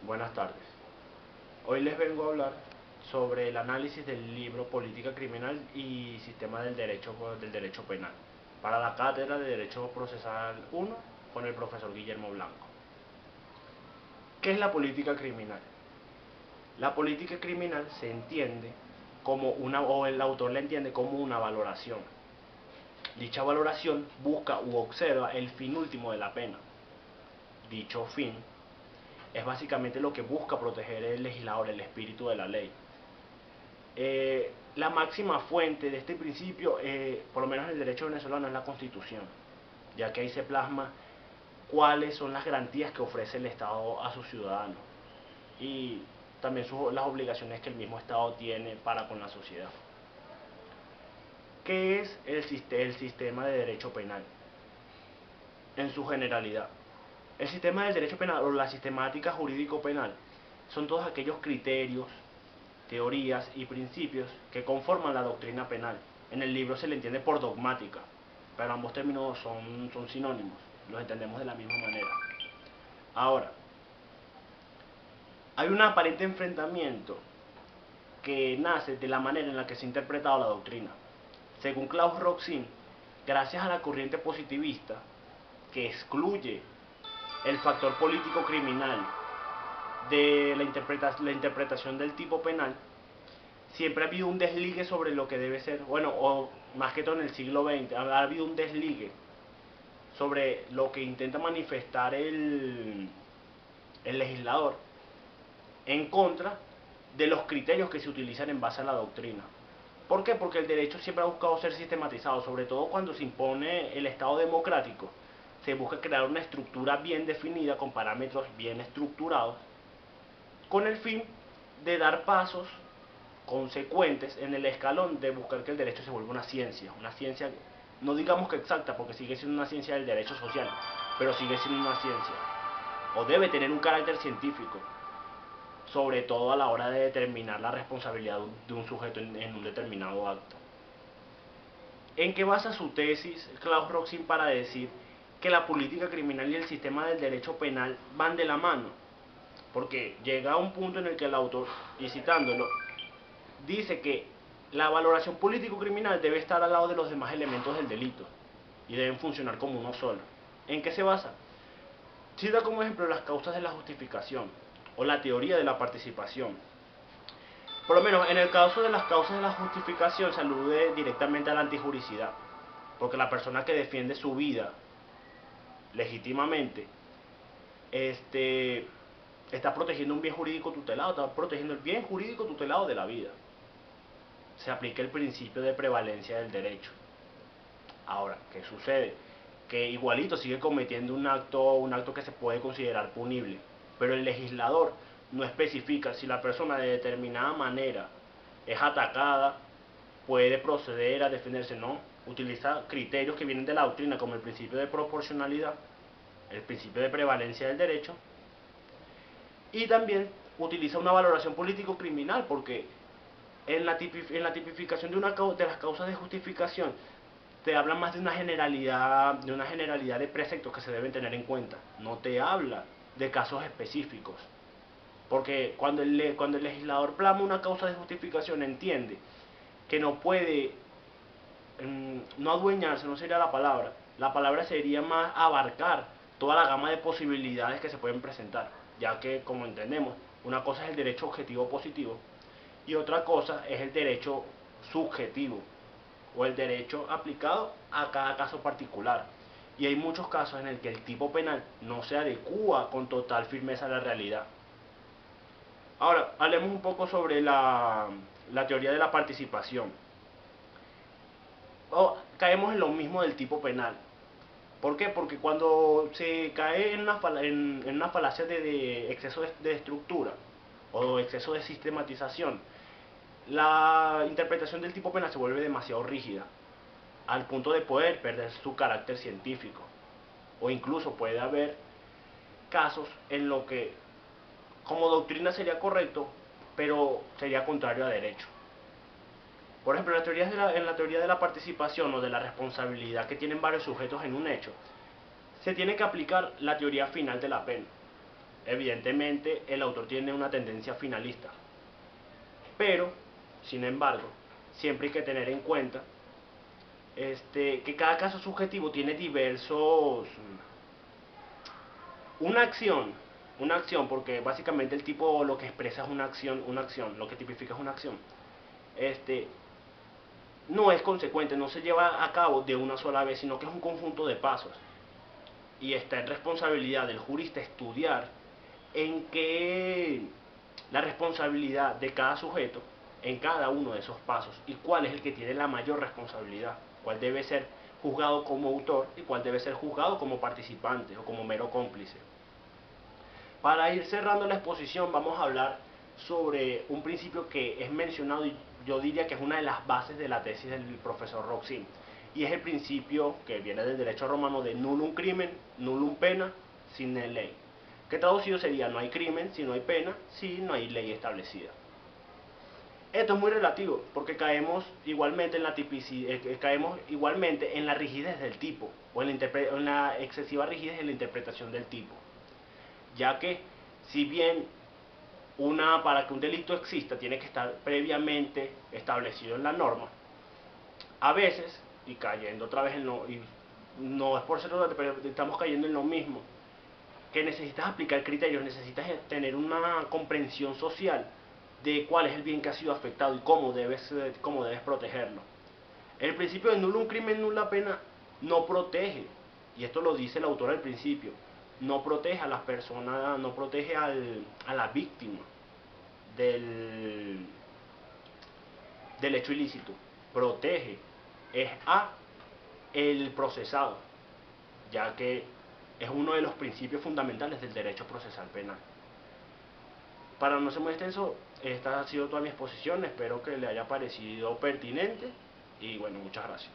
Buenas tardes. Hoy les vengo a hablar sobre el análisis del libro Política Criminal y Sistema del Derecho Penal para la Cátedra de Derecho Procesal 1 con el profesor Guillermo Blanco. ¿Qué es la política criminal? La política criminal se entiende como o el autor la entiende como una valoración. Dicha valoración busca u observa el fin último de la pena. Dicho fin es básicamente lo que busca proteger el legislador, el espíritu de la ley. La máxima fuente de este principio, por lo menos en el derecho venezolano, es la Constitución, ya que ahí se plasma cuáles son las garantías que ofrece el Estado a sus ciudadanos y también las obligaciones que el mismo Estado tiene para con la sociedad. ¿Qué es el sistema de derecho penal? En su generalidad, el sistema del derecho penal o la sistemática jurídico-penal son todos aquellos criterios, teorías y principios que conforman la doctrina penal. En el libro se le entiende por dogmática, pero ambos términos son sinónimos, los entendemos de la misma manera. Ahora, hay un aparente enfrentamiento que nace de la manera en la que se ha interpretado la doctrina. Según Klaus Roxin, gracias a la corriente positivista, que excluye el factor político criminal de la interpretación del tipo penal, siempre ha habido un desligue sobre lo que debe ser, bueno, o más que todo en el siglo XX, ha habido un desligue sobre lo que intenta manifestar el legislador en contra de los criterios que se utilizan en base a la doctrina. ¿Por qué? Porque el derecho siempre ha buscado ser sistematizado, sobre todo cuando se impone el Estado democrático. Se busca crear una estructura bien definida, con parámetros bien estructurados, con el fin de dar pasos consecuentes en el escalón de buscar que el derecho se vuelva una ciencia no digamos que exacta, porque sigue siendo una ciencia del derecho social, pero sigue siendo una ciencia, o debe tener un carácter científico, sobre todo a la hora de determinar la responsabilidad de un sujeto en un determinado acto. ¿En qué basa su tesis Klaus Roxin para decir que la política criminal y el sistema del derecho penal van de la mano? Porque llega a un punto en el que el autor, y citándolo, dice que la valoración político-criminal debe estar al lado de los demás elementos del delito y deben funcionar como uno solo. ¿En qué se basa? Cita como ejemplo las causas de la justificación o la teoría de la participación. Por lo menos en el caso de las causas de la justificación se alude directamente a la antijuricidad, porque la persona que defiende su vida legítimamente está protegiendo un bien jurídico tutelado, está protegiendo el bien jurídico tutelado de la vida. Se aplica el principio de prevalencia del derecho. Ahora, ¿qué sucede? Que igualito sigue cometiendo un acto que se puede considerar punible, pero el legislador no especifica si la persona de determinada manera es atacada, puede proceder a defenderse, no, utiliza criterios que vienen de la doctrina como el principio de proporcionalidad, el principio de prevalencia del derecho, y también utiliza una valoración político-criminal, porque en la tipificación de las causas de justificación te habla más de una generalidad de preceptos que se deben tener en cuenta. No te habla de casos específicos. Porque cuando el legislador plasma una causa de justificación, entiende que no puede, no adueñarse, no sería la palabra sería más abarcar toda la gama de posibilidades que se pueden presentar, ya que, como entendemos, una cosa es el derecho objetivo positivo y otra cosa es el derecho subjetivo o el derecho aplicado a cada caso particular. Y hay muchos casos en el que el tipo penal no se adecua con total firmeza a la realidad. Ahora, hablemos un poco sobre la teoría de la participación. Caemos en lo mismo del tipo penal. ¿Por qué? Porque cuando se cae en una falacia de exceso de estructura o exceso de sistematización, la interpretación del tipo penal se vuelve demasiado rígida, al punto de poder perder su carácter científico. O incluso puede haber casos en lo que como doctrina sería correcto, pero sería contrario a derecho. Por ejemplo, en la teoría de la participación o de la responsabilidad que tienen varios sujetos en un hecho, se tiene que aplicar la teoría final de la pena. Evidentemente el autor tiene una tendencia finalista, pero, sin embargo, siempre hay que tener en cuenta que cada caso subjetivo tiene diversos... Una acción, porque básicamente el tipo lo que expresa es una acción, lo que tipifica es una acción. Este, no es consecuente, no se lleva a cabo de una sola vez, sino que es un conjunto de pasos. Y está en responsabilidad del jurista estudiar en qué la responsabilidad de cada sujeto en cada uno de esos pasos y cuál es el que tiene la mayor responsabilidad, cuál debe ser juzgado como autor y cuál debe ser juzgado como participante o como mero cómplice. Para ir cerrando la exposición vamos a hablar sobre un principio que es mencionado y yo diría que es una de las bases de la tesis del profesor Roxin, y es el principio que viene del derecho romano de nullum crimen, nullum pena, sine ley, que traducido sería no hay crimen si no hay pena, si no hay ley establecida. Esto es muy relativo porque caemos igualmente en la tipicidad, caemos igualmente en la rigidez del tipo o en la excesiva rigidez en la interpretación del tipo, ya que si bien para que un delito exista tiene que estar previamente establecido en la norma, a veces, y cayendo otra vez en lo, y no es por ser redundante, pero estamos cayendo en lo mismo, que necesitas aplicar criterios, necesitas tener una comprensión social de cuál es el bien que ha sido afectado y cómo debes protegerlo. El principio de nulo un crimen, nula pena no protege, y esto lo dice el autor al principio, no protege a las personas, no protege a la víctima del, del hecho ilícito, protege es a el procesado, ya que es uno de los principios fundamentales del derecho procesal penal. Para no ser muy extenso, esta ha sido toda mi exposición, espero que le haya parecido pertinente y bueno, muchas gracias.